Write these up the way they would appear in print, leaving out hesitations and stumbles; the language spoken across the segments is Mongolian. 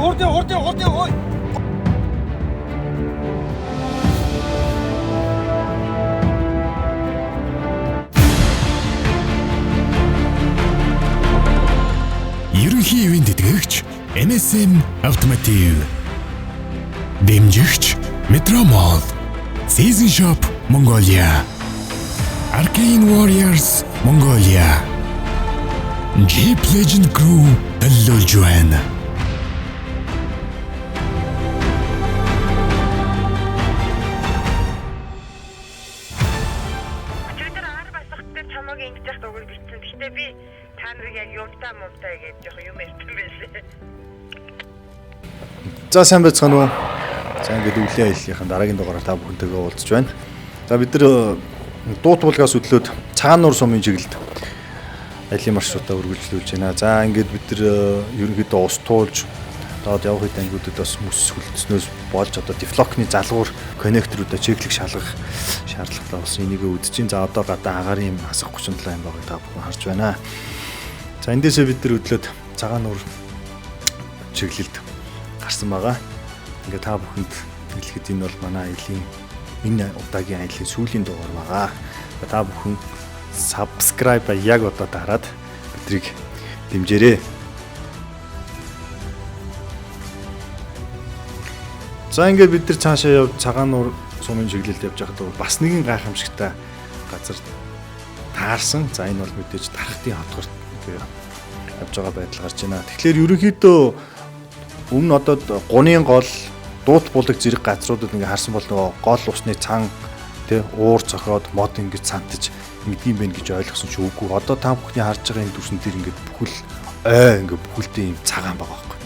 Хурд. Ерөнхий ивэн тэтгэгч MSM Automotive. Дэмжигч Metromall. Season Shop Mongolia. Arcane Warriors Mongolia. Jeep Legend Crew төлөөлж байна. Өчигдөр ар басах дээр чамаг ингэж яхад өгөр бичсэн. Гэхдээ би та нарыг яг юмтай гэж жоох юм ярьсан байлээ. За сайн байцгаана уу. За ингээд үлийн аяллахын дараагийн дугаараар та бүхэнтэйгээ уулзж байна. За бид нар дуут булгаас өдлөөд Цагаан нуур сумын чиглэлд аялын маршрутаа үргэлжлүүлж байна. За ингээд бид нар ерөнхийдөө ус туулж доод явах хэд ангиудад бас мөс хүлцснөөс болж одоо дефлокны залгуур коннекторуудаа чеклэг шалгах шаардлагатай болсон. Энийг үдчихин. За одоо гадаа агаарын юм асах 37 юм байгааг та бүхэн харж байна. За эндээсээ бид нар өдлөөд Цагаан нуур чиглэлд гарсан байгаа. Ингээ та бүхэнд хэлэхэд энэ бол манай аялын энэ удаагийн аялын сүүлийн дугаар байгаа. Та бүхэн subscribe яг одоо дараад бидрийг дэмжээрэй. За ингээд бид нар цаашаа явж Цагаан нуур сумын чиглэлд явж байхад бас нэгэн гайхамшигтай газар таарсан. За энэ бол мэдээж Дархтын хотгорт явж байгаа байдал гарч байна. Тэгэхээр ерөнхийдөө өмнө одоо гуны гол дуут булаг зэрэг газруудад ингээ харсан бол нөгөө гол усны цан тий уур цохоод мод ингээ цантаж мэдгийм байх гэж ойлгосон ч үгүй. Одоо та бүхний харж байгаа энэ дүрсэн дээр ингээ бүхэл ингээ бүхэлдээ юм цагаан байгаа байхгүй.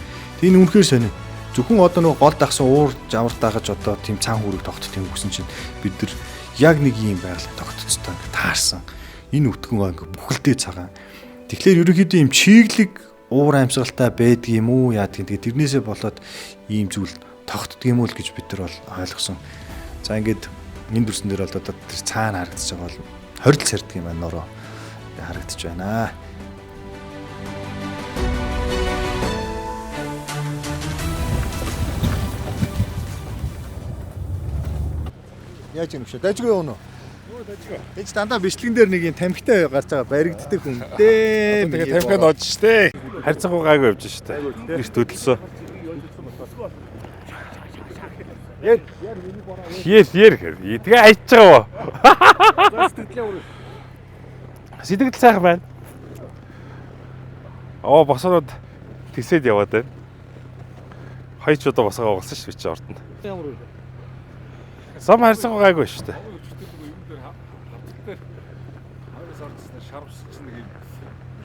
Тэгээ энэ үнэхээр сонио. Зөвхөн одоо нөгөө гол дагсан уур жамар дагаж одоо тийм цан хүрэг тогтдгийг үгсэн чинь бид нар яг нэг юм байгаль тогтцтой ингээ таарсан. Энэ үтгэн ингээ бүхэлдээ цагаан. Тэгэхээр ерөнхийдөө юм чиглэг уур амьсгалтай байдаг юм уу яадаг. Тэгээ тэрнээсээ болоод ийм зүйл тогтдөг юм уу л гэж бид нар бол ойлгосон. За ингээд энэ дүрсэн дээр бол одоо тэр цаана харагдаж байгаа бол хорил сардаг юм байна нороо харагдаж байна. Яаж юм бэ? Дажгүй юу нөө? Энд дандаа бичлэгэн дээр нэг юм тамхитай гарч байгаа баригддаг хүн дээ. Тэгээ тамхи нодж штэ. Харьцангуй гайгүй явж штэ. Ирт хөдөлсөө. Яар. Тэгээ айж байгаа. Сэтгэл сайхан байна. Босоод тэгсэд яваад байна. Хоёч удаа босоо оголсон ш би чи ордонд. Сам харьцангуй гайгүй штэ.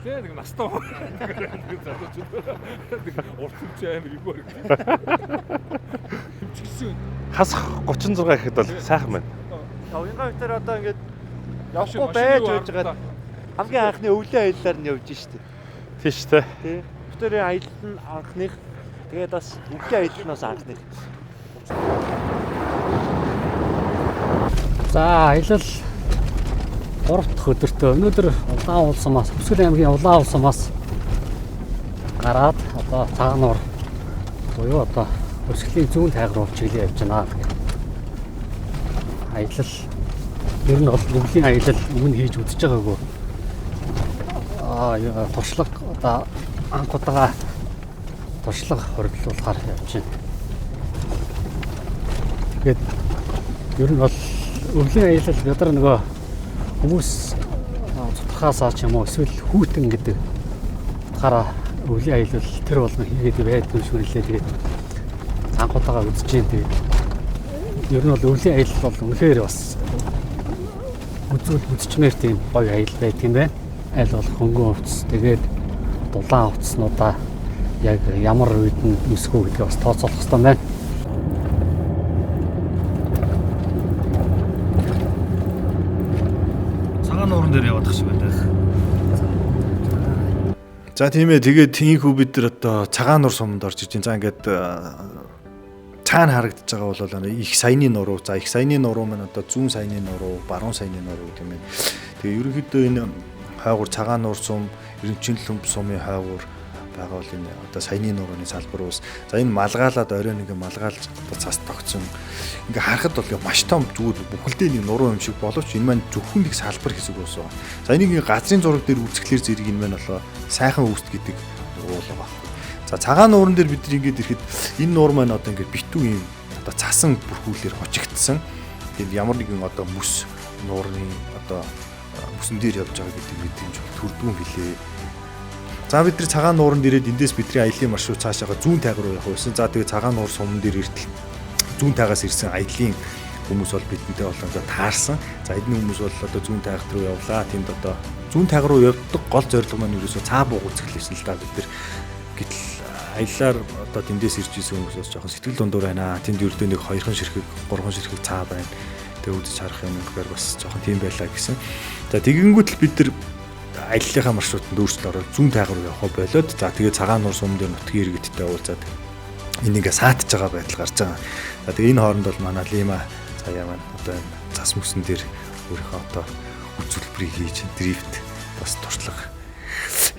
Нэг настаа уртч амар игүүр. Хасах 36 гэхэд бол сайхан байна. Уянгаа ଭିତରେ одоо ингээд явахгүй байж байгаа хамгийн анхны өвлийн аяллаар нь явж штэ. Тийш тэ. Тий. Бүтээрээ аялал нь анхных. Тэгээд бас өвлийн аялал нь бас анхных. За аялал 3 дахь өдөртөө өнөөдөр Улаан улсамаас Өсгөл аймгийн Улаан улсамаас гараад одоо Цагаан нуур буюу одоо Өсгөлийн зүүн тайгаар чиглэл явж байна. Аялал ер нь бол өвлийн аялал өмнө хийж үзэж байгаагүй. Туршлага одоо анх удаага туршлага хоригдлуулахаар явж байна. Тэгээд ер нь бол өвлийн аялал бид нөгөө хүмүүс цутгахаасаа ч юм уу эсвэл хүүтэн гэдэг утгаараа өвлийн аялал тэр болно хийгээд байдаг шүү нэлээ. Тэгээд цанхуудаагаа үзэж дээ. Тэгээд ер нь бол өвлийн аялал бол үнэхээр бас үзчмээр тийм гоё аялал байдаг юм байна. Аль бол хөнгөн хувцас тэгээд дулаан хувцаснуудаа яг ямар үед нь өсгөө гэдгийг бас тооцоолох хэрэгтэй байна. Нуурын дээр явах шиг байдаг. За тийм ээ. Тэгээд тийхүү бид нар одоо Цагаан нуур суманд орж иж. За ингээд цаана харагдаж байгаа бол их саяны нуруу. За их саяны нуруу маань одоо зүүн саяны нуруу, баруун саяны нуруу гэдэг юм. Тэгээ ерөнхийдөө энэ хойгуур Цагаан нуур сум, Эренчин лүмб сумын хойгуур байгаа бол энэ одоо саяны нурууны салбар ус. За энэ малгаалаад оройн ингээ малгаалж одоо цас тогтсон. Ингээ харахад бол маш том зүгээр бүхэлдээ нэг нуруу юм шиг боловч энэ маань зөвхөн нэг салбар хэсэг ус байна. За энийг газрын зураг дээр үзэхлээр зэрэг энэ маань болоо сайхан өвст гэдэг уул байгаа. За цагаан нууран дээр бид ингээд ирэхэд энэ нуур маань одоо ингээд битүү юм одоо цасан бүрхүүлээр хожигдсан. Тэгээд ямар нэгэн одоо мөс нуурны одоо мөсөн дээр явж байгаа гэдэг мэдрэмж төрдгөн билээ. За бид нар цагаан нууранд ирээд эндээс бидний аялын маршрут цаашаага зүүн тайг руу явах байсан. За тэгээд цагаан нуур суман дээр иртэл зүүн тайгаас ирсэн аялын хүмүүс бол бидэнтэй болоо таарсан. За эдний хүмүүс бол одоо зүүн тайгт руу явлаа. Тэнд одоо зүүн тайг руу явдаг гол зорилго маань ерөөсөө цаа бууг үзэхлээсэн л да бид нар. Гэтэл аяллаар одоо тэндээс ирж исэн хүмүүс бас жоохон сэтгэл дундуур байна. Тэнд ердөө нэг 2хан ширхэг, 3хан ширхэг цаа байна. Тэгээ үзэж харах юм гэхээр бас жоохон тийм байлаа гэсэн. За тэгэнгүүт л бид нар аяллахаа маршрутанд өөрчлөлт ороод зүүн тайг руу явах болоод за тэгээ цагаан нуур сумын дээр нутгийн иргэдтэй уулзаад энийгээ саатж байгаа байдал гарч байгаа. За тэгээ энэ хооронд бол манай Лима цаяа маань одоо энэ цас мөсөн дээр өөрийнхөө одоо үзүүлбэрийг хийж дрифт бас туршлага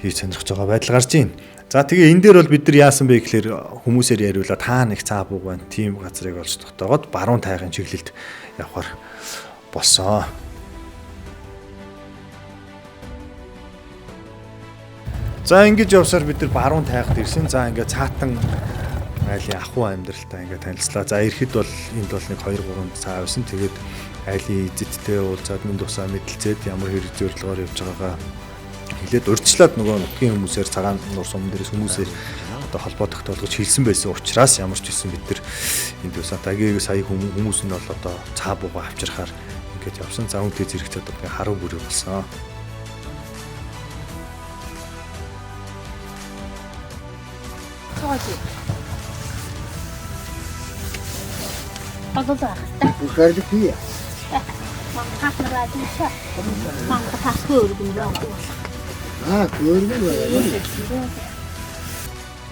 хийж сонирхож байгаа байдал гарч байна. За тэгээ энэ дээр бол бид нар яасан бэ гэхээр хүмүүсээр яриулаад таа нэг цаа бууг байна. Тийм газрыг олж тогтоогоод баруун тайгын чиглэлд явахаар болсон. За ингэж явсаар бид нар баруун тайгад ирсэн. За ингээ цаатан айлын ахуй амьдралтай ингээ танилцлаа. За ирэхэд бол энд бол нэг 2-3 цаа байсан. Тэгээд айлын эзэдтэй уулзаад минь тусаа мэдлцээд ямар хэрэг зорилгоор явж байгаагаа хэлээд урьдчилаад нөгөө нутгийн хүмүүсээр цагаан нуур суман дээрээс хүмүүсээр одоо холбоо тогтоолгож хэлсэн байсан учраас ямар ч хэлсэн бид нар энд тусаа тагийг сая хүмүүс нь бол одоо цаа бууга авчрахаар ингээд явсан. За үнтэй зэрэгцээд одоо харуу бүрээ болсон.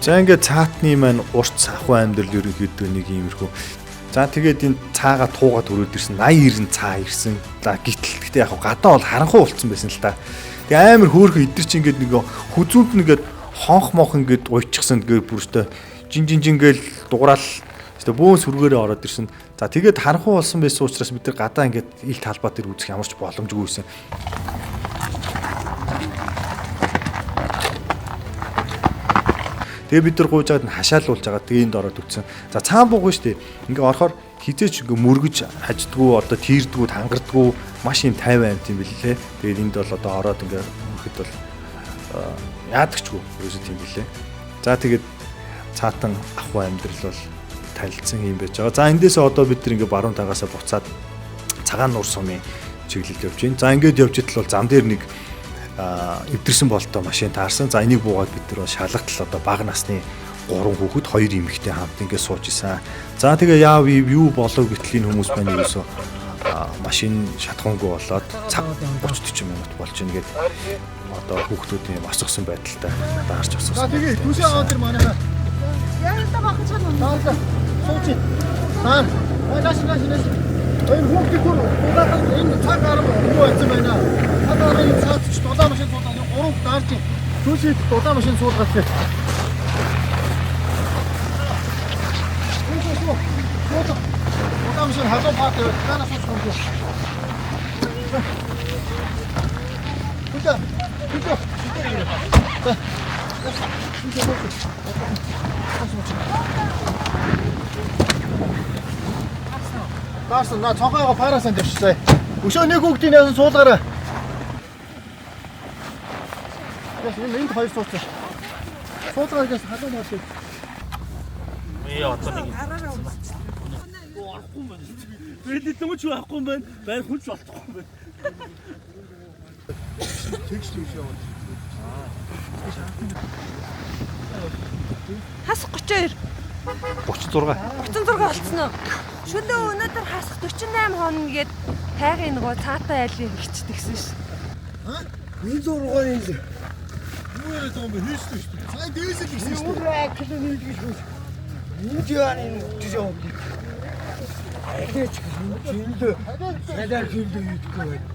За ингээд цаатны маань урт ахуй амьдрал ерөнхийдөө нэг иймэрхүү. За тэгээд энэ цаагаа туугаад өрөөд ирсэн 80-90 цаа ирсэн. За гэтэл яг гадаа бол харанхуй болцсон байсан л да. Тэгээ амар хөөрхөн эдгэр чи ингээд нэг хүзүүнд нэгээд хонх мох ингээд уйчихсан тэгээд бүртээ жин гээл дуграал бөөс хүргээрээ ороод ирсэн. За тэгээд харанхуй болсон байсан учраас бид нар гадаа ингээд ил талбай дээр үзэх ямар ч боломжгүй байсан. Тэгээ бид нар гуйжгаад нь хашаалуулж байгаа. Тэгээ энд ороод үтсэн. За цаан бууг шүү дээ. Ингээ орохоор хизээч ингээ мөргөж хаждгүү одоо тийрдгүү тангардгүү маш юм 50 амт юм билээ. Тэгээд энд бол одоо ороод ингээ ихэд бол яадагчгүй ерөөсөө тийм билээ. За тэгээд цаатан ахуй амьдрал бол танилцсан юм байж байгаа. За эндээсээ одоо бид нар ингээ баруун тагаасаа буцаад цагаан нуур сумын чиглэлд явж байна. За ингээд явж идэл бол зам дээр нэг эвдэрсэн болтой машин таарсан. За энийг буугаад бид нар шалгатал одоо бага насны 3 хүүхэд 2 эмэгтэй хамт ингээд сууж исэн. За тэгээ яав юу болов гэтэл энэ хүмүүс маань ерөөсөө машин шатхангүй болоод цаг 30-40 минут болж ийн гээд одоо хүүхдүүдийн босгосон байдалтай даарч босгосон. За тэгээ түшээ аваад ир манайхаа. Яа та бахаж чанаа. Сууч. Таа. Нааш. Энэ хүүхдүүд угаахад энэ цаг арга юу байсан байна. Хадаа энэ цаач дулаан машин суудаад 3 даарч түшээ дулаан машин суулгаад. Дулаан машин хадаа пат танаас суулгаад. Таарсан на цонхойгоо параасан дэвшээ. Өшөө нэг хүүхдийн яасан суулгаарай. Яс энд хоёр сууцсан. Суулгаарай гэж хадаа маатай. одоо нэг арахгүй юм байна. Бид тэмч байхгүй юм байна. Байр хүч болтохгүй юм байна. Тэгш яваа. Хас 32 36 болцсон уу? Шүлөө өнөөдөр хасах 48 хоног гээд тайгын нөгөө цаатай айлын хичдэгсэн ш. Энэ 6-ын л. Юу яриад байгаа юм бэ? Хийсэн шүү дээ. Цай дээсэл гисэн шүү дээ. Юу акл нэг гэж шүү. Энд яа энэ тийшээ. Ахиж жилдээ. Садар жилдээ юудгүй байд.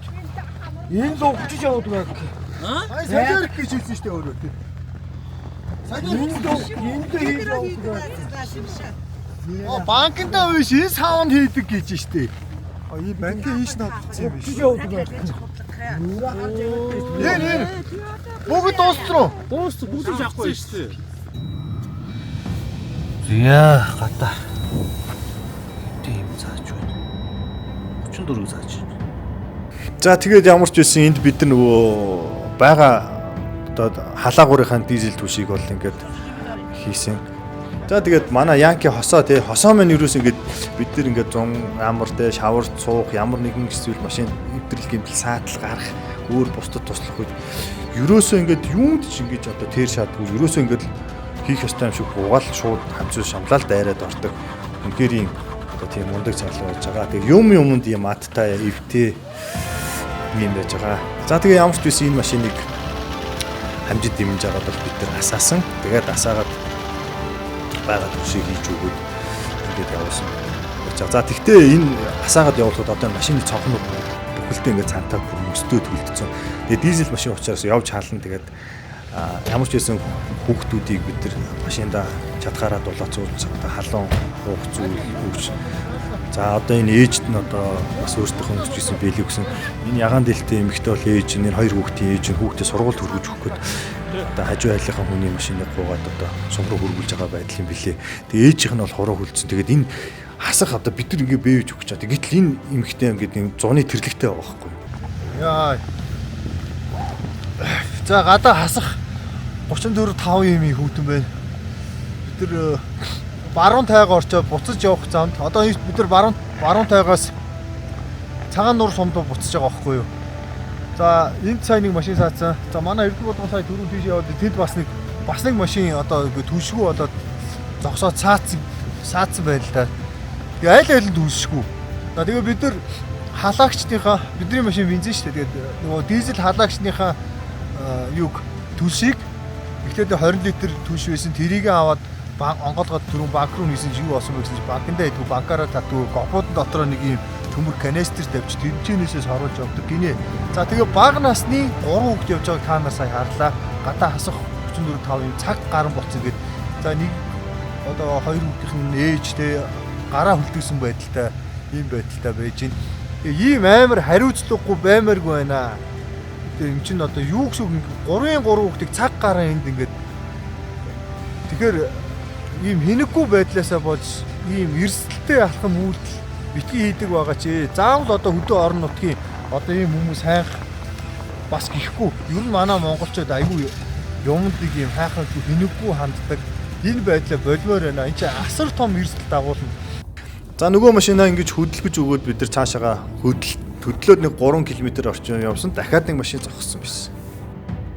Энэ л ухчих яваад байг. Садар гэж хэлсэн шүү дээ өөрөө. Банкнда биш энэ саунд хийдэг гэж штэ. Энэ банкны ийш надсан юм биш. Нэр. Бүгд дууструу. Бүгд шахгүй шүү дээ. Яа гата. Тийм зааж байна. 34 зааж байна. За тэгээд ямар ч байсан энд бид нар нөгөө бага одоо халаагуурынхаа дизель түшийг бол ингээд хийсэн. За тэгээд манай Янки хосоо тий хосоо маань юу гэсэн ингээд бид нар ингээд 100 амар тий шавар цуух ямар нэгэн эсвэл машин нэвтрэл гэмтэл саатал гарах өөр бусдад туслах үед ерөөсөө ингээд юунд ч ингэж одоо тэр шаардгүй ерөөсөө ингээд хийх ёстой юм шиг угаал шууд хамцуу шамлалт дайраад ордог. Үнэхээр одоо тийм мундаг залуу байж байгаа. Тэгээд юмд юм аттай эвтэй юм байж байгаа. За тэгээ ямар ч байсан энэ машиныг хамжид дэмжиж аваад бол бид нар асаасан. Тэгээд асаагаад байгаа төшийг хийж өгөөд ингээд явуулсан. За тэгтээ энэ асаагаад явуулахад одоо машины цонхнууд бүхэлдээ ингээд цантаа мөстөө төлөвлөсөн. Тэгээд дизель машин учраас явж хаална. Тэгээд ямар ч байсан хүүхдүүдийг бид нар машинда чадхаараа дулаацуулж халуун уух зүйл өгч. За одоо энэ ээжд нь одоо бас өөртөө хөнгөж ирсэн бэлээ гэсэн. Энэ ягаан дэлтэй эмэгтэй бол ээж нь хоёр хүүхдийн ээж нь хүүхдээ сургуульд хөргөж өгөх гээд одоо хажуу айлынхаа хүний машиныг гуугаад одоо сумруу хөргүүлж байгаа байдал юм билээ. Тэгээ ээжийнх нь бол хороо хүлцэн. Тэгээд энэ хасах одоо бид нар ингээ бэвж өгч чад. Гэтэл энэ эмэгтэй ингээд нэг зуны тэрлэгтэй байгаа байхгүй. Яа. За гадаа хасах 34 5 юм хүүтэн байна. Бид нар баруун тайгаа орчоод буцаж явах замд одоо бид нар баруун тайгаас цагаан нуур сумдуу буцаж байгаа байхгүй юу. За энд сая нэг машин саацсан. За манай Эрдэнэ болгон сая түрүүн тийш яваад тэнд бас нэг машин одоо түлшгүй болоод зогсоод саацсан байна л да. Тэгээ айл нь түлшгүй. За тэгээ бид нар халаагчдынхаа бидний машин бензин шүү дээ. Тэгээд нөгөө дизель халаагчдынхаа юг түлшийг эхлээд 20 литр түлш байсан. Тэрийг аваад онгоолгоод түрүүн банк руу нисэн юу болсон бэ гэсэн чинь банкндаа идэх банкаараа татгүй гопууд дотроо нэг юм төмөр канистр тавьж тэнцэнээсээс хоруулж явдаг гинэ. За тэгээ бага насны 3 хүүхэд явж байгааг та нар сая харлаа. Гадаа хасах 34 5 юм цаг гарan болцсон гээд. За нэг одоо хоёр хүүхдийн ээжтэй гараа хөлдөгсөн байдалтай ийм байдалтай байж гин. Ийм амар хариуцлагагүй баймааргүй байна. Тэгээ юм чин одоо юу гэсэн үг 3 хүүхдийг цаг гараа энд ингээд тэгэхээр ийм хинэггүй байдлаасаа болж ийм эрсдэлтэй алхам үйлдэл битгий хийдэг байгаа чи заавал одоо хөдөө орон нутгийн одоо ийм хүмүүс хайх бас гихгүй ер нь манай монголчууд айгүй юмд нэг ийм хайхангүй хинэггүй ханддаг энэ байдлаа болмоор байна. Энд чи асар том эрсдэл дагуулна. За нөгөө машинаа ингэж хөдөлгөж өгөөд бид нар цаашаага хөдлөөд нэг 3 км орчим явсан. Дахиад нэг машин зогссон байсан.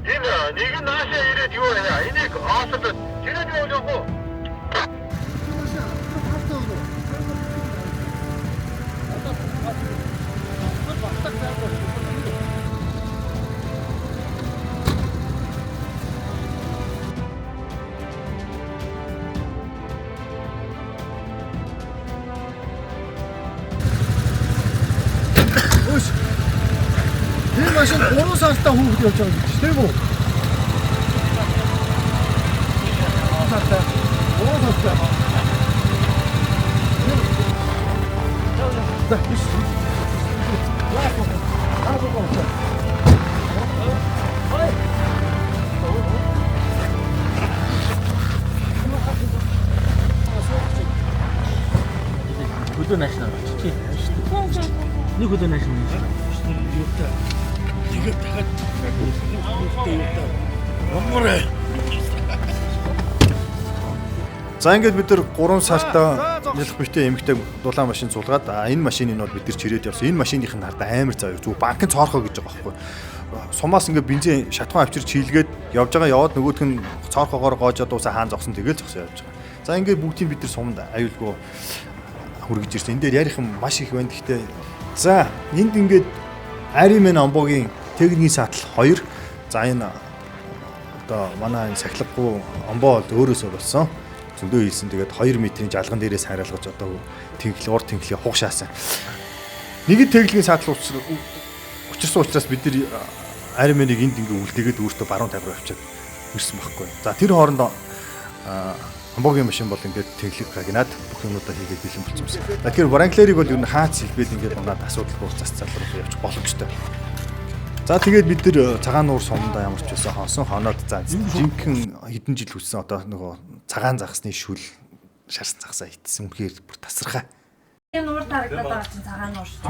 Энэ нэг нь наашаа ирээд юу яа энийг оосод тэрээд юу явах вэ? Тэр машин 3 сартаа хүүхэд явж байгаа гэж тийм үү? Сартаа. 3 сартаа. Да, биш. Хөдөө наашнаа чи. Нэг хөдөө наашнаа. Юутай. Тэгээд дахиад юутай. Аммарэ. За ингээд бид нар 3 сартаа ялах битээ эмэгтэй дулаан машин суулгаад энэ машиныг нь бол бид нар чирээд явсан. Энэ машиных нь хардаа амар заа зүг банкнд цоорхоо гэж байгаа байхгүй. Сумаас ингээд бензин шатхан авчирч хийлгээд явж байгаа яваад нөгөөх нь цоорхоогоор гоожоод дуусаа хаан зогсон тэгэл зогсоо явж байгаа. За ингээд бүгдийг бид нар суманд аюулгүй хүргэж ирсэн. Энэ дээр ярих юм маш их байна. Гэхдээ за энд ингээд Аримэн Амбогийн техникийн саатал 2. За энэ одоо манай энэ сахилгагүй Амбо бол өөрөөсөө болсон. Зөндөө хийсэн. Тэгээд 2 метрийн жалган дээрээс хайрлаж одоо ор тэнхлийг хугшаасан. Нэгэн техникийн саатал учирсан учраас бид нар Аримэнийг энд ингээ үлдээгээд өөртөө баруун тавь руу авчиад ирсэн байхгүй. За тэр хооронд хамбоогийн машин бол ингээд тэглэг гагнаад бүх юмудаа хийгээд бэлэн болсон юмсан. Тэгэхээр Wrangler-ыг бол ер нь хаац хэлбээд ингээд унаад асуудал руу засцал руу явчих боломжтой. За тэгээд бид нэр цагаан нуур сумдаа ямар ч байсан хонсон хоноод за жинхэнэ хэдэн жил хүссэн одоо нөгөө цагаан загсны шүл шарсан загсаа итсэн үнхээр бүр тасархаа. Энэ нуур тарагдаад байгаа чинь цагаан нуур шүү.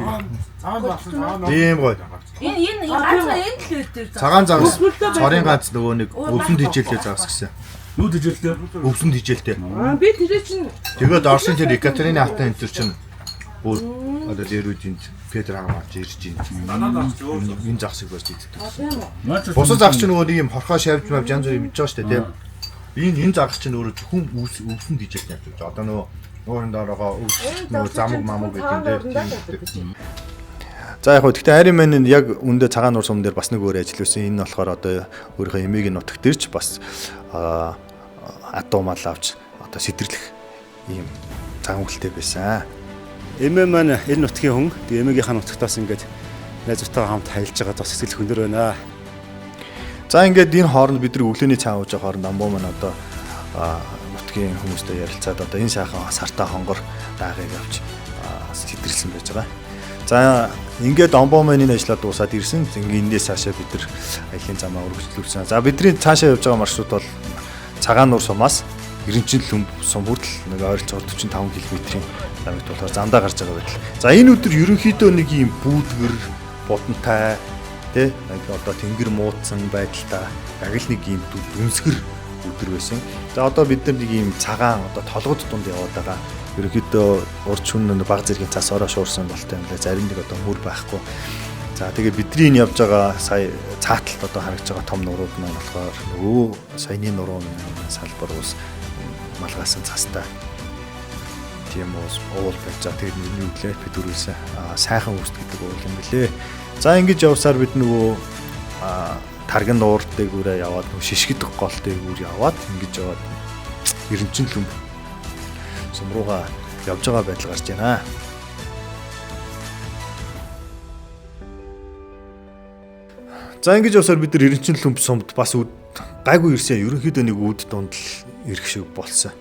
Цагаан багш. Тийм гоё. Энэ ганц энэ л үүдээр. Цагаан загас цорын ганц нөгөө нэг өвсөнд хижээлтэй загас гэсэн. Юу дэжэлтэй? Өвсөнд хижээлтэй. Би тэрээ чинь Тэгээд Орсын тэр Екатерины хатан энэ чинь бүр одоо дээрүүдийн Петр хамаач ирж байна. Энэ загсыг барьж иддэг. Бусад загс чинь нөгөө нэг юм хорхоо шавж мав янз бүр мэдж байгаа шүү дээ тийм. Энэ загс чинь өөрөө зөвхөн өвсөнд хижээлтэй явж байгаа. Одоо нөгөө доорогоо нөгөө замаг мамаг гэдэг юм. За яг хөө гэхдээ Айрон Man нь яг үндэ цагаан нуур сум дээр бас нэг өөр ажил байсан. Энэ болохоор одоо өөрийнхөө эмийг нутагт ирж бас адуу мал авч одоо сэдэрлэх ийм цагаан хөлтэй байсан. Эмээ маань энэ нутгийн хүн. Тэгээ эмээгийнхаа нутагтаас ингээд найзуудтайгаа хамт хаялж байгаа бас сэтгэл хөндөр байна. За ингээд энэ хооронд бид нар өглөөний цаа ууж байгаа хооронд амбуу маань одоо нутгийн хүмүүстэй ярилцаад одоо энэ сайхан сартаа хонгор даагыг авч сэдэрлсэн байж байгаа. За ингээд Омбомын энэ ажлаа дуусаад ирсэн. Ингээд эндээс цаашаа бид нар аялын замаа үргэлжлүүлсэн. За бидний цаашаа явж байгаа маршрут бол цагаан нуур сумаас Ирэнчил Лүмб сум хүртэл нэг ойролцоогоор 45 км-ийн замыг болохоор замдаа гарч байгаа байтал. За энэ өдөр ерөнхийдөө нэг юм бүүдгэр, бодонтай тий нэг одоо тэнгэр муудсан байдалтай яг л нэг юм дүнсгэр өдөр байсан. За одоо бид нар нэг юм цагаан одоо толгод дунд яваад байгаа. Ерөнхийдөө урд шүн баг зэргийн цас ороо шуурсан болтой юм лээ. Зарим нэг одоо мөр байхгүй. За тэгээд бидний энэ явж байгаа сая цааталт одоо харагдж байгаа том нурууд маань болохоор нөгөө саяны нуруу салбар ус малгайсан цастай. Тийм уул байж байгаа. Тэгээд миний үлээ бид түрүүлсэн сайхан үст гэдэг уул юм билээ. За ингэж явсаар бид нөгөө тарган нуурдыг үрээ яваад нөгөө шишгэд голтой үр яваад ингэж яваад Ирэнчил Лүмб сум руугаа явж байгаа байдал гарч байна. За ингэж явсаар бид нар Ирэнчил Лүмб сумд бас гайгүй ирсэн. Ерөнхийдөө нэг үд дунд л ирэх шиг болсон.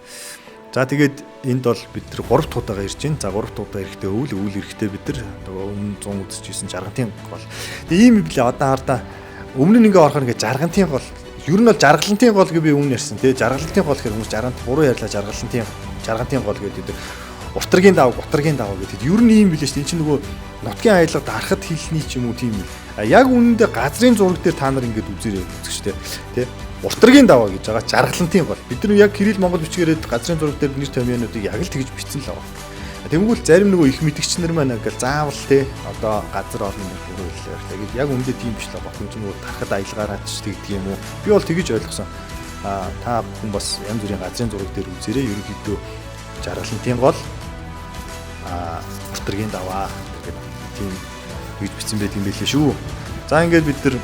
За тэгээд энд бол бид нар 3 туудаага ирж байна. За 3 туудаа ирэхдээ өвөл ирэхдээ бид нар нөгөө өмнө 100 үзчихсэн жаргантын гол. Тэгээ ийм билээ одоо хардаа өмнө нь ингээ орохоор ингээ жаргантын гол. Ер нь бол жаргалантын гол гэж би өмнө ярьсан тий. Жаргалантын гол гэхээр хүмүүс жаргант буруу ярьлаа жаргантын гол гэдэг. Утаргийн даваа гэдэг. Ер нь ийм билээ шүү дээ. Энд чинь нөгөө нутгийн аялал дарахад хэлний ч юм уу тийм юм. Яг үнэндээ газрын зураг дээр та нар ингээд үзээрэй үзэх шүү дээ. Тэ? Уртаргийн даваа гэж байгаа жаргалантын гол. Бид нар яг Кирилл Монгол бичгээрээ газрын зураг дээр нэр томьёонуудыг яг л тэгж бичсэн л байгаа. Тэнгүүл зарим нөгөө их мэдгч нар маань ингээд заавал те одоо газар орно гэж буруу хэллээ. Тэгээд яг үнэндээ тийм биш л байгаа. Хүн чинь нөгөө тарахад аялгаараа ч тэгдэг юм уу? Би бол тэгж ойлгосон. Та хүн бас янз бүрийн газрын зураг дээр үзээрэй. Ерөнхийдөө жаргалантын гол уртаргийн даваа гэдэг тийм гэж бичсэн байт юм байлээ шүү. За ингээд бид нар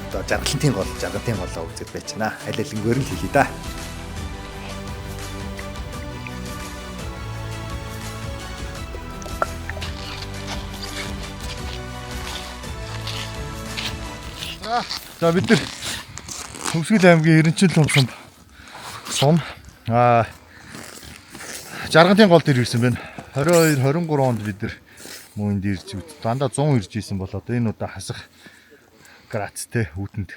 одоо жаргалантын голоо үзэж байж байна. Аль алингээр нь хэлье да. За бид нар Төвсгөл аймгийн Ирэнчил Лүмб сум жаргантын гол дээр ирсэн байна. 22 23 онд бид нар мөн энд ирж дандаа 100 ирж исэн бол одоо энэ удаа хасах градустэй үүтэнд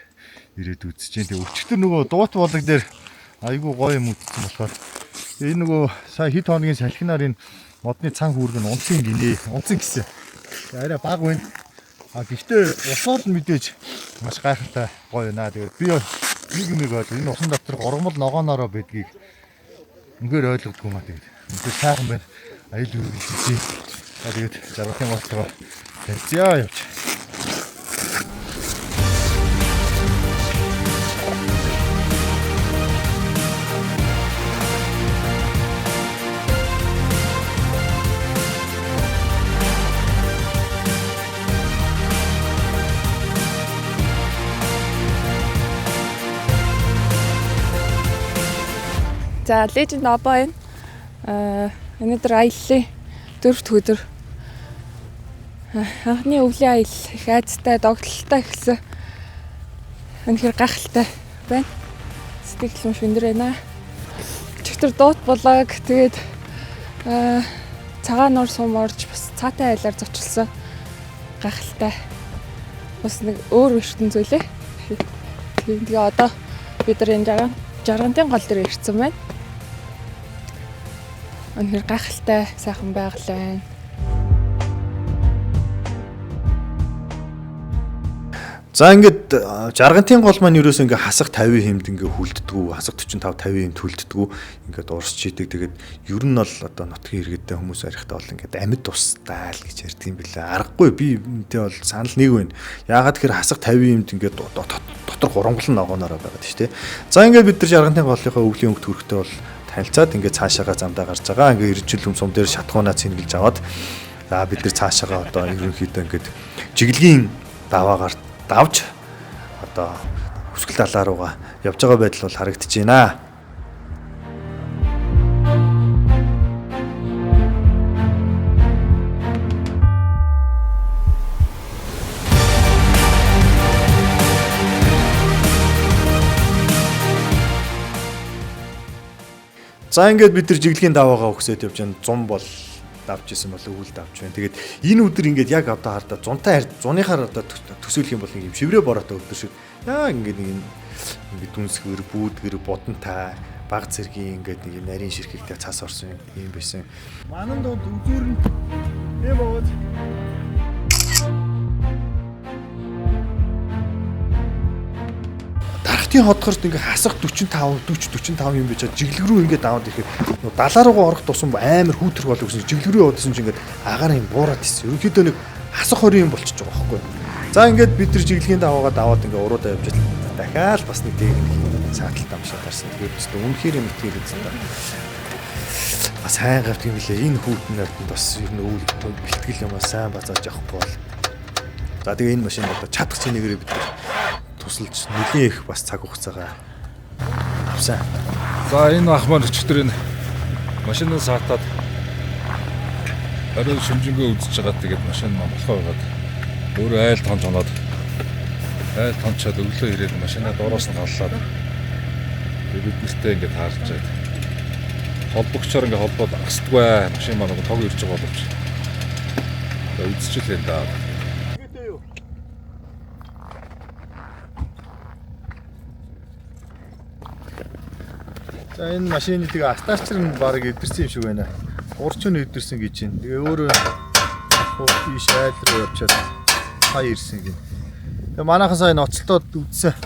ирээд үзэж जैन. Тэгээ өчтөр нөгөө дуут болог дээр айгүй гоё юм үзсэн болохоор энэ нөгөө сая хэд хоногийн салхинаар энэ модны цан хүүрэг нь унсан гэсэн. Арай баг байна. Гэхдээ усууд нь мэдээж маш гайхалтай гоё наа. Тэгээд би нэг юм ойлгоо. Энэ усан дотор горгомол ногоонороо байдгийг үнээр ойлгодгүй маа. Тэгээд үнээр сайхан байна. Аял үргэлжлүүлээ. Тэгээд жаргалтын голтойгоо ярьцгаа явж. За Legend Obo байна. Өнөөдөр аяллаа 4-р өдөр. Анхны өвлийн аял их айцтай, догтлолтой гэсэн. Үнэхээр гайхалтай байна. Сэтгэл маш өндөр байна. Чигтэр дуут болоог тэгээд цагаан нуур сум орж бас цаатай айлаар зочилсон. Гайхалтай. Бас нэг өөр ертөнц зүйлээ. Тэгээ одоо бид нар энэ жаргантын гол дээр ирсэн байна. Үнэхээр гайхалтай сайхан байгаль байна. За ингээд жаргантын гол маань ерөөсөө ингээ хасах 50 хэмд ингээ хүлддэггүй, хасах 45 50 хэмд хүлддэггүй. Ингээд урсч идэг. Тэгээд ер нь бол одоо нутгийн иргэдтэй хүмүүс арихтаа бол ингээд амьд тустай л гэж ярьдаг юм билээ. Аргагүй би үнтэй бол санал нэг байна. Яагаад тэгэхээр хасах 50 хэмд ингээд дотор хурамглан ногооноор байгаа тийм шүү дээ. За ингээд бид нар жаргантын голынхаа өвлийн өнгөт хүрэхтэй бол танилцаад ингээд цаашаага замдаа гарч байгаа. Ингээд иржил сум дээр шатхуунаа цэнгэлж аваад за бид нар цаашаага одоо ерөнхийдөө ингээд жиглэгийн даваагаар давж одоо хүсгэл талаа руугаа явж байгаа байдал бол харагдаж байна. За ингээд бид нар жиглэгийн даваагаа өгсөд явж байгаа 100 бол давж исэн бол өвөл давж байна. Тэгээд энэ өдөр ингээд яг одоо хардаа зунтай зуныхаар одоо төсөөлөх юм бол нэг юм шиврээ бороотой өдөр шиг яа ингээд нэг ингээд дүнсгэр бүүдгэр бодонтай баг зэргийн ингээд нэг нарийн ширхэгтэй цаас орсон юм байсан. Манан донд үзүүр нь юм уу? Дархтын хотгорт ингээ хасах 45 юм байж жиглэг рүү ингээ даваад ирэхэд 70 руугаа орох тусам амар хүүтэр болов гэсэн жиглэг рүү явуулсан чинь ингээ агаар юм буураад ирсэн. Ерөнхийдөө нэг хасах 20 юм болчихж байгаа байхгүй. За ингээд бид нар жиглэгийн даваагаа даваад ингээ уруудаа явж дахиад бас нэг дээг сааталтай амшаа гарсан. Тэгээд ч үнэхээр юм итгэл үзсэн та. Бас сайн гавт юм лээ. Энэ хүүтнэрд бас ер нь өвөл бэлтгэл юм аа сайн базааж явахгүй бол. За тэгээ энэ машин одоо чадах чинээгээр бид тусалж нэлийн их бас цаг хугацаагаа авсан. За энэ ах маань өчтөр энэ машинаа саатаад орой шүмжингөө үзэж байгаа. Тэгээд машин Монголоо байгаад өөрөө айл тонж оноод айл тончоод өглөө ирээд машинаа доороос нь галлаад бид нэртэй ингээд таарч байгаад холбогчоор ингээд холбоод асдгүй машин маань тог ирж байгаа боловч үзчихлээ даа. За энэ машины тэгээ астарчэр нь баг эдэрсэн юм шиг байна. Урч нь эдэрсэн гэж байна. Тэгээ өөрөө ийш айл руу явчаад хай ирсэн гин. Тэгээ манайхан сая ноцолтоод үдсэн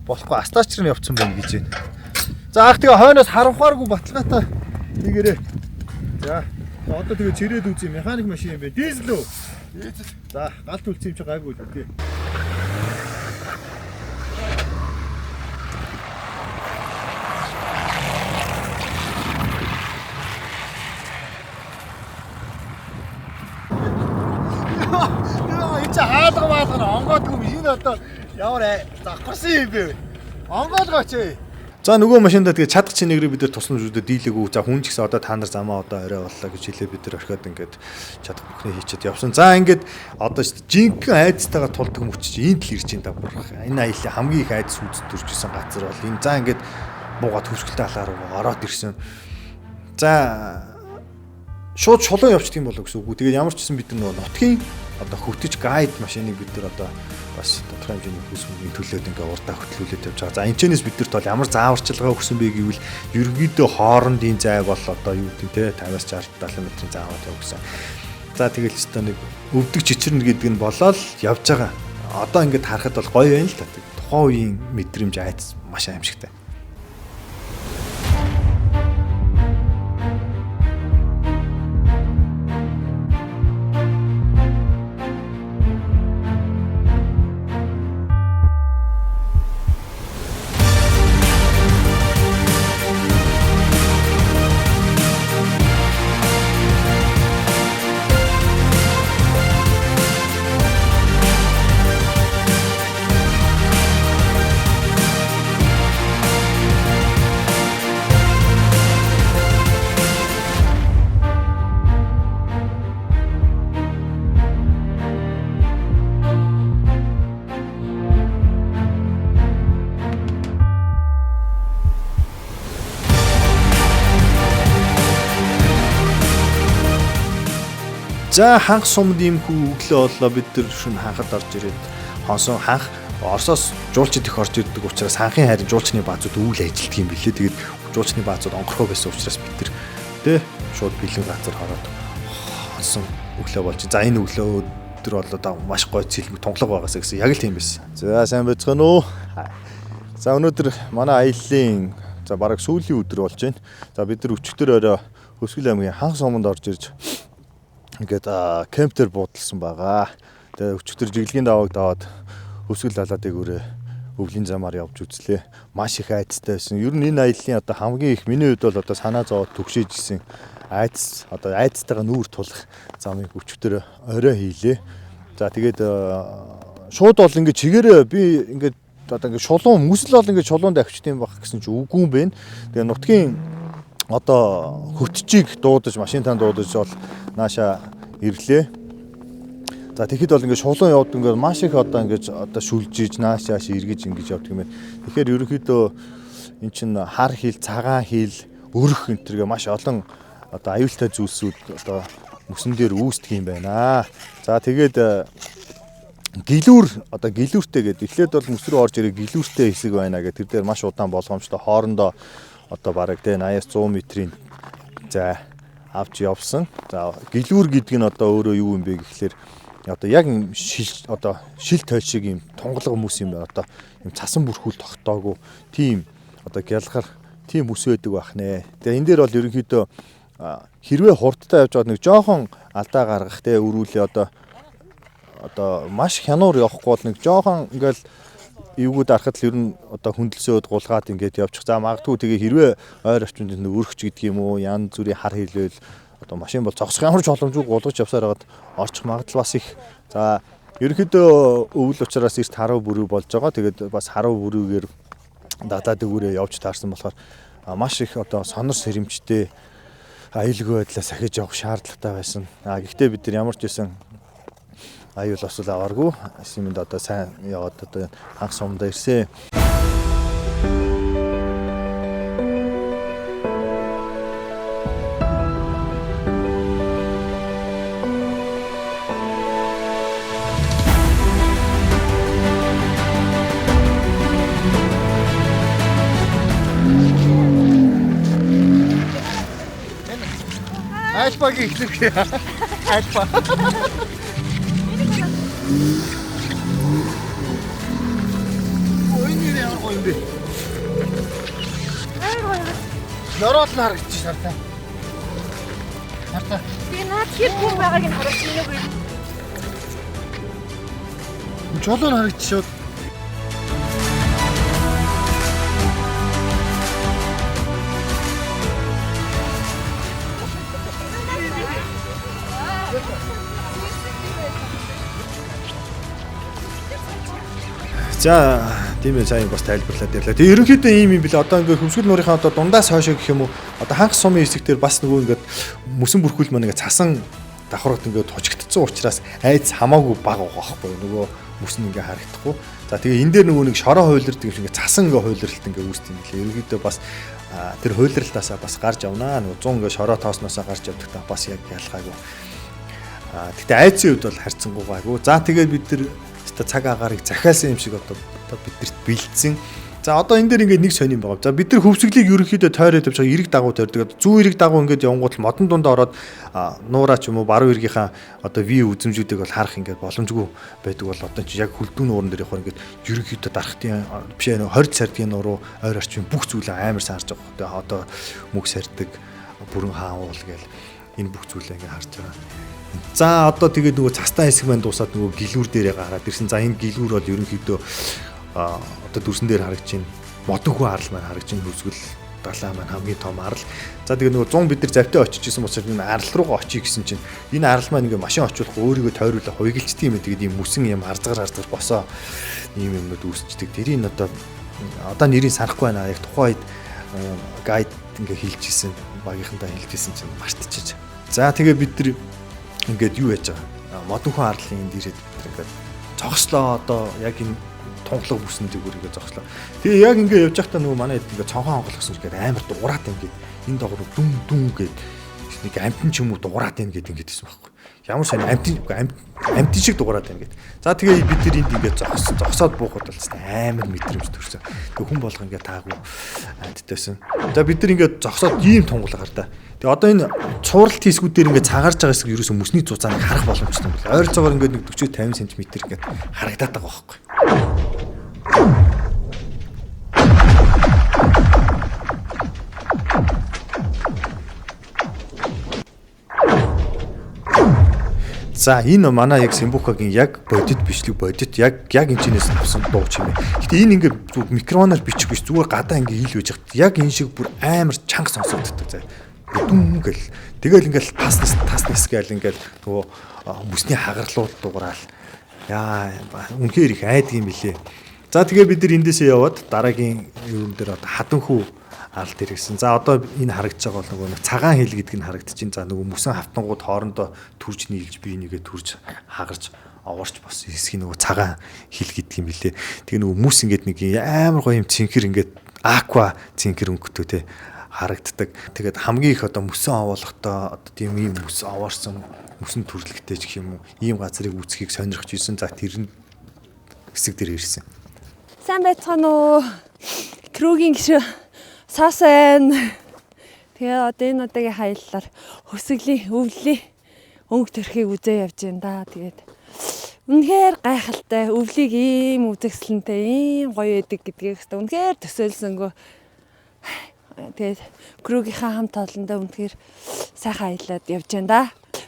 болохгүй астарчэр нь явцсан байна гэж байна. За ах тэгээ хойноос харанхааргүй баталгаатай нэгээрээ. За одоо тэгээ чирээд үзье механик машин юм байна. Дизель үү? Дизель. За галт үлдсэн юм чи гайгүй л тий. Онгоодгүй машин одоо ямар завхарсан юм бэ? Онгоолгооч ээ. За нөгөө машиндаа тэгээ чадах чинээгээр бид нар тусламж үзүүлээд дийлээгүй. За хүн ч гэсэн одоо та нар замаа одоо орой боллоо гэж хэлээ бид нар орхиод ингээд чадах бүхний хийчихэд явсан. За ингээд одоо жинхэнэ айдстайгаа тулдаг мөч чи энд л ирж ин та бурах. Энэ аялал хамгийн их айдс үзэж төржсэн газар бол энэ. За ингээд буугаад хөвсгөлтэй халаар ороод ирсэн. За шууд шулуун явчих юм болов гэсэн үг. Тэгээд ямар ч гэсэн бид нар нутгийн одоо хөтөж гайд машиныг бид нар одоо бас тодорхой хэмжээний хүсмийн төлөөд ингээ урдаа хөтлүүлээд явж байгаа. За энэчнээс бидэрт бол ямар зааварчилгаа өгсөн бэ гэвэл ерөнхийдөө хоорондын зайг бол одоо юу гэдэг те 50-60 70 метрийн заавар тавьсан. За тэгэл өстой нэг өвдөг чичирнэ гэдэг нь болоод явж байгаа. Одоо ингээд харахад бол гоё байна л та. Тухайн үеийн мэдрэмж айц маш аимшигтай. За ханх сумд ийм хүү өглөө боллоо бид нар шин ханхад орж ирээд хонсон ханх Оросоос жуулчид их орж ирдэг учраас ханхын хайрын жуулчны баазууд үйл ажилтдаг юм билээ. Тэгээд жуулчны баазууд онгорхоо байсан учраас бид нар тэ шууд бэлэн газар хараад хонсон өглөө болж. За энэ өглөө өдөр бол одоо маш гоё цэлмэг тунгалаг байгаасаа гэсэн яг л тийм байсан. За сайн байцгаана уу. За өнөөдөр манай аяллаа за бараг сүүлийн өдөр болж байна. За бид нар өчигдөр орой Өсгөл аймгийн ханх суманд орж ирж ингээд кемптер буудалсан байгаа. Тэгээ өчигдөр жиглэгийн давааг даваад Өсгөл далаадыг өрөө өвлийн замаар явж үзлээ. Маш их айцтай байсан. Ер нь энэ аяллаа одоо хамгийн их миний хувьд бол одоо санаа зовоод түгшээж исэн айц одоо айцтайгаа нүүр тулах замыг өчигдөр орой хийлээ. За тэгээд шууд бол ингээд чигээрээ би ингээд одоо ингээд шулуун мөсөл бол ингээд шулуунд авчт юм баг гэсэн чи үгүй юм бэ. Тэгээ нутгийн одоо хөтчийг дуудаж машин тань дуудаж бол нааша ирлээ. За тэгэхэд бол ингээд шулуун явд ингээд маш их одоо ингээд одоо шүлжиж наашааш эргэж ингэж явдаг юм байна. Тэгэхээр ерөнхийдөө эн чин хар хил, цагаан хил, өрөх энэ төргээ маш олон одоо аюултай зүйлсүүд одоо мөсөн дээр үүсдэг юм байна. За тэгээд гэлүүр одоо гэлүүртэй гэдэг эхлээд бол мөс рүү орж ирээ гэлүүртэй хэсэг байна гэх тэр дээр маш удаан болгоомжтой хоорондоо одоо бараг тэ 80-100 метрийн за авч явсан. За гэлүүр гэдэг нь одоо өөрөө юу юм бэ гэхлээр одоо яг шил тойл шиг юм тунгалаг мөс юм байна. Одоо юм цасан бүрхүүл тогтоогүй тийм одоо гялгар тийм мөс байдаг байх нэ. Тэгээ энэ дээр бол ерөнхийдөө хэрвээ хурдтай явж байгаа нэг жоохон алдаа гаргах те өрүүлээ одоо маш хянуур явахгүй бол нэг жоохон ингээл эвгүүд арахад л ер нь одоо хөндлөсөөд гулгаад ингээд явчих. За магадгүй тэгээ хэрвээ ойр орчинд нэг өргөч гэдэг юм уу янз бүрийн хар хилээл одоо машин бол зогсох ямар ч боломжгүй гулгаж явсаар хагаад орчих магадлал бас их. За ерөнхийдөө өвөл учраас эрт харав бүрүү болж байгаа. Тэгээд бас харав бүрүүгээр далаад өгөөрөө явж таарсан болохоор маш их одоо сонор сэрэмжтэй аюулгүй байдлаас ахиж явах шаардлагатай байсан. Гэхдээ бид нар ямар ч байсан аюул осол авааргүй. Симэнд одоо сайн яваад одоо ханх сумд ирсэн. Альпагийн ихлэх. Альпа. Ой нэр ямар гоё юм бэ? Нороод нь харагдчих шаардаа. Хартаа. Би наад хэр хүн байгааг нь харах юм уу? Жолоор харагдчих шууд. За тийм ээ сайн бас тайлбарлаад ирлээ. Тэгээ ерөнхийдөө ийм юм бил одоо ингээд хөмсгөл нуурынхаа одоо дундаас хойшоо гэх юм уу одоо ханх сумын хэсэг дээр бас нөгөө ингээд мөсөн бүрхүүл маань ингээд цасан давхаргад ингээд хожигдсон учраас айц хамаагүй бага байгаа байхгүй нөгөө мөс нь ингээд харагдахгүй. За тэгээ энэ дээр нөгөө нэг шороо хуйлэрдэг юм шиг ингээд цасан ингээд хуйлралт ингээд үүсдэг юм лээ. Ерөнхийдөө бас тэр хуйлралтаасаа бас гарч явнаа. Нөгөө 100 ингээд шороо тоосноосоо гарч явдахдаа бас яг ялгаагүй. Гэтэ айцын үед бол харьцангуй гайгүй. За тэгээд бид нар цаг агаарыг захиалсан юм шиг одоо бидэрт бэлдсэн. За одоо энэ дээр ингээд нэг сонирм байгаа. За бид нар хөвсгөлийг ерөнхийдөө тойроод явж байгаа эрэг дагуу тойрдог. Зүүн эрэг дагуу ингээд явгонгууд модон дунд ороод нуураа ч юм уу баруун эргийнхаа одоо вью үзэмжүүдийг бол харах ингээд боломжгүй байдаг бол одоо чи яг хөлдүүн ууран дээр явахаар ингээд ерөнхийдөө дарахтын биш ээ 20 сардгийн нуруу ойр орчим бүх зүйлээ амар саарж байгаа. Одоо мөг сардаг бүрэн хаан уул гээл энэ бүх зүйлээ ингээд харж байгаа. За одоо тэгээд нөгөө цастаа хэсэг маань дуусаад нөгөө гэлүүр дээрээ гараад ирсэн. За энэ гэлүүр бол ерөнхийдөө одоо дүрсэн дээр харагдаж байна. Модон хүү арал маань харагдаж байна. Хөсгөл далаа маань хамгийн том арал. За тэгээд нөгөө 100 бид нар завтай очиж исэн учраас энэ арал руугаа очие гэсэн чинь энэ арал маань ингээ машин очиулах өөрийгөө тойруулах хуйгалцдаг юм. Тэгээд ийм мөсөн юм арзгаар босоо ийм юмнууд үүсчдэг. Тэрийг одоо нэрийг санахгүй байна. Яг тухайн үед гайд ингээ хэлж исэн багийнхантаа хэлж исэн чинь мартчихэж. За тэгээд бид нар ингээд юу яаж байгаа модон хүн арлын энэ дээрээ ингээд зогслоо одоо яг энэ тунгалаг бүсний зүгээрээ зогслоо. Тэгээ яг ингээд явж байхдаа нөгөө манай ингээд цонхон хонголгосон ч гэдэг амар дуурайт ингээд энэ доогоор дүн гээд нэг амтэн ч юм уу дуурайд байна гэдэг ингэж хэлсэн байхгүй. Ямар сайн амтэн шиг дуурайд байна гэдэг. За тэгээ бид нар энд ингээд зогсоод буухад бол амар мэдрэмж төрсөн. Тэг хүн болго ингээд таагүй амттайсан. За бид нар ингээд зогсоод ийм тунгалгаар та. Тэгээ одоо энэ цууралт хийсгүүд дээр ингээд цагаарж байгаа хэсэг ерөөсөө мөсний зузааныг харах боломжтой юм байна. Ойролцоогоор ингээд нэг 40-50 см ингээд харагдаад байгаа байхгүй. За энэ манай яг Симбукагийн яг бодит бичлэг бодит яг энэчнээс авсан дуу чимээ. Гэтэ энэ ингээд зүг микрофоноор бичих биш зүгээр гадаа ингээд ил байж хат яг энэ шиг бүр амар чанга сонсогддог заа. Дүн гэл тэгэл ингээд тас гээл ингээд нөгөө бүсний хагарлууд дуграал. Яа үнэхээр их айдаг юм билээ. За тэгээ бид нар эндээсээ яваад дараагийн юун дээр одоо хатанхүү алт ирсэн. За одоо энэ харагдаж байгаа бол нөгөө цагаан хил гэдэг нь харагдчихин. За нөгөө мөсөн хавтангууд хоорондоо түрж нийлж бие нэгээ түрж хагарч овоорч бос хэсгийг нөгөө цагаан хил гэдэг юм билээ. Тэгээ нөгөө мөс ингээд нэг амар гоё юм цэнхэр ингээд аква цэнхэр өнгөтэй те харагддаг. Тэгээд хамгийн их одоо мөсөн овоолготой одоо тийм ийм мөс овоорсон мөсөн төрлөктэй ч гэх юм уу ийм газрыг үүсхийг сонирхож ирсэн. За тэр нь хэсэг дээр ирсэн. Сайн байцгаана уу? Кругийн гişэ сасан. Тэгээ одоо энэ удаагийн хаяллаар хөсгөлийн өвлийн өнгө төрхийг үзээ явж байна да. Тэгээд үнэхээр гайхалтай өвлийг ийм үзэсгэлэнтэй ийм гоё байдаг гэдгийг хэвээр үнэхээр төсөөлсөнгөө. Тэгээд Крүгийнхаа хамт олондоо үнэхээр сайхан аялаад явж байна да.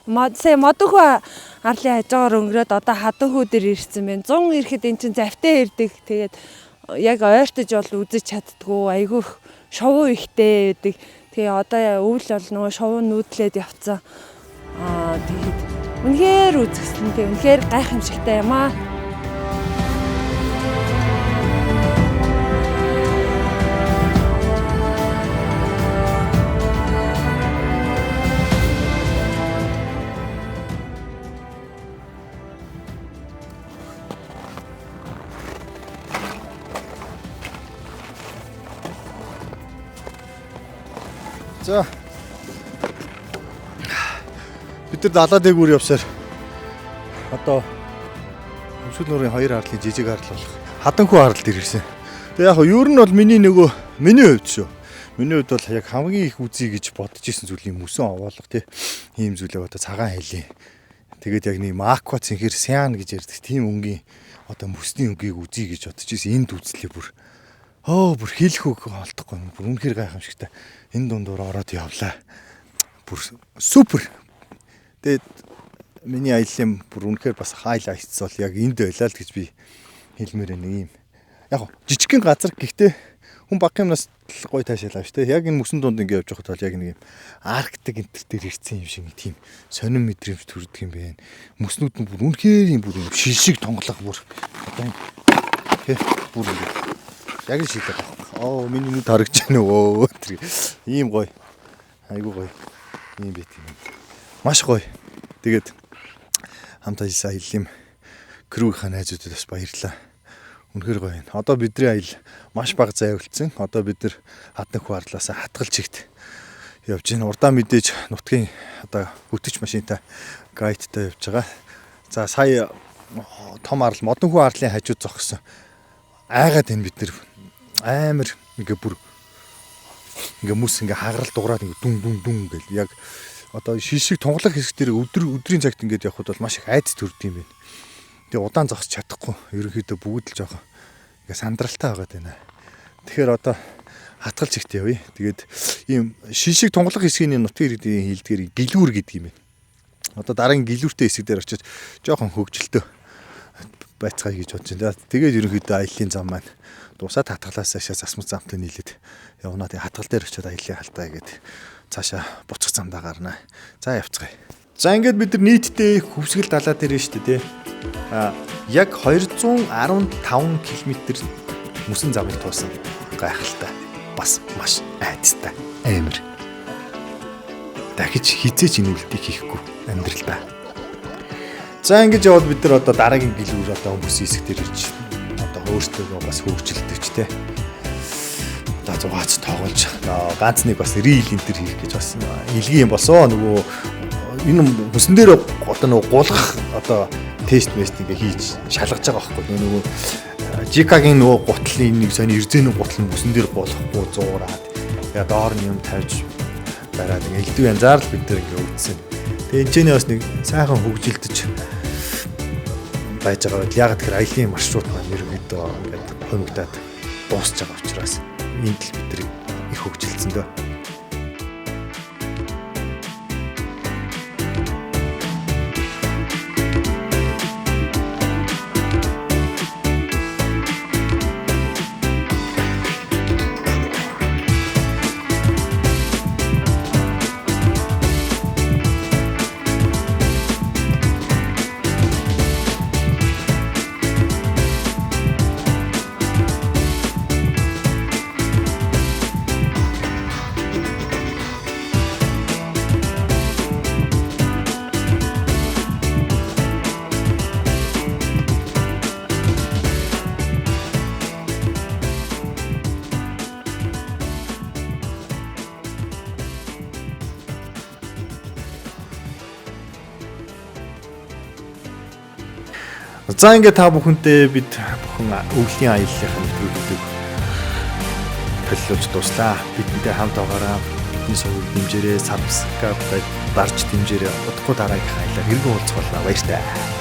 Модхөө арлын хажуугаар өнгөрөөд одоо хатанхүү дээр ирсэн байна. 100 ирэхэд эн чинь завтай ирдэг. Тэгээд яг ойртож бол үзэж чаддгүй айгүй шовуу ихтэй байдаг. Тэгээ одоо өвл бол нөгөө шовуу нүүдлээд явцсан. Тэгээд үнэхээр үзэсгэлэнтэй үнэхээр гайхамшигтай юм аа. За бид нар далаа дээгүүр явсаар одоо Өмсгөл нуурын 2 арлын жижиг арал болох хатанхүү арал дээр ирсэн. Тэгээ яг юу нь бол миний хувьд шүү. Миний хувьд бол яг хамгийн их үзье гэж бодож исэн зүйлийн мөсөн овоолго тий. Ийм зүйлээ одоо цагаан хайлын. Тэгээд яг нэг аква цэнхэр сян гэж ярьдаг тийм өнгийн одоо мөсний өнгийг үзье гэж бодож исэн. Энд үзлээ бүр хэлэх үг олдохгүй. Бүр үнэхээр гайхамшигтай. Энэ дундуур ороод явлаа. Бүр супер. Тэгээд миний аяллаа бүр үнэхээр бас хайлайтс бол яг энд байлаа л гэж би хэлмээр нэг юм. Яг жижигхэн газар гэхдээ хүн баг юмнаас гоё таашаалаа шүү дээ. Яг энэ мөсөн дунд ингэ явж байхад бол яг нэг юм арктик энтер дээр ирсэн юм шиг нэг тийм сонин мэдрэмж төрдөг юм байна. Мөснүүд нь бүр үнэхээр юм бүр шилшиг тонголох бүр одоо бүр яг л шилдэг. Миний нүд харагдаж байна өө. Ийм гоё. Айгуу гоё. Ийм байт юм. Маш гоё. Тэгээд хамт ажилласан аяллаа Крүгийнхаа найзуудад бас баярлалаа. Үнэхээр гоё юм. Одоо бидний аял маш бага зай өвлцсөн. Одоо бид нар хатанхүү арлаас хатгал чигт явж байна. Урдаа мэдээж нутгийн одоо хөтөч машинтай гайдтай явж байгаа. За сая том арал модонхүү арлын хажууд зогссон. Айгаад энэ бид нар амар ингээ бүр ингээ мөс ингээ хагарал дуурайд ингээ дүн гэл яг одоо шилшиг тунгалах хэсэг дээр өдрийн цагт ингээд явхад бол маш их айц төрдөг юм байна. Тэгээ удаан зогсож чадахгүй. Ерөнхийдөө бүгд л жоохон ингээ сандралтай байгаад байна. Тэгэхээр одоо хатгал чигт явъя. Тэгээд ийм шилшиг тунгалах хэсгийн нутгийн иргэдийн хэлдгээр гэлүүр гэдэг юм байна. Одоо дараагийн гэлүүртэй хэсэг дээр очиж жоохон хөгжилтөө байцгаая гэж бодож байна. Тэгээд ерөнхийдөө аяллаа зам маань дусаад хатгалаас цаашаа засмал замтай нийлээд явна. Тэгээд хатгал дээр очиод аяллаа халтаа гээд цаашаа буцах замдаа гарнаа. За явцгаая. За ингээд бид нар нийтдээ хөвсгөл далаа дээр нь шүү дээ. Яг 215 км мөсөн замыг туусан. Гайхалтай. Бас маш айцтай. Амар. Дахиж хизээч энэ үлдийг хийхгүй амьдралдаа. За ингэж яваад бид нар одоо дараагийн гэлүүр одоо хүмүүсийн хэсэг дээр ирж одоо өөртөө бас хөгжилдөвч те. одоо зугаац тоглож ганц нэг бас рил энэ төр хийх гэж бас илгийн юм босоо нөгөө энэ хүсэн дээр одоо нөгөө гулгах одоо тест мест ингээ хийж шалгаж байгаа байхгүй нөгөө Жикагийн нөгөө гутлын нэг сони эрзэний гутал нь хүсэн дээр гулгахгүй зуураад яа доор нь юм тавьж бараад ингээ элдв янзаар л бид нар ингээ өвдсөн. Тэгээ энэ ч бас нэг сайхан хөгжилдөж байж байгаа. Яг тэгэхээр аялын маршрут маань ерөнхийдөө ингээд хөнөгдөд дуусч байгаа учраас энд л бид нар их хөгжилдсөн дөө. За ингээд та бүхэнтэй бид бүхэн өвлийн аяллахын төлөвлөлтөд төлөвлөж дуслаа. Бидэнтэй хамт байгаараа бидний сувг дэмжээрээ, subscribe дарж дэмжээрээ удахгүй дараагийн аяллаар иргэн уулзах болно. Баярлалаа.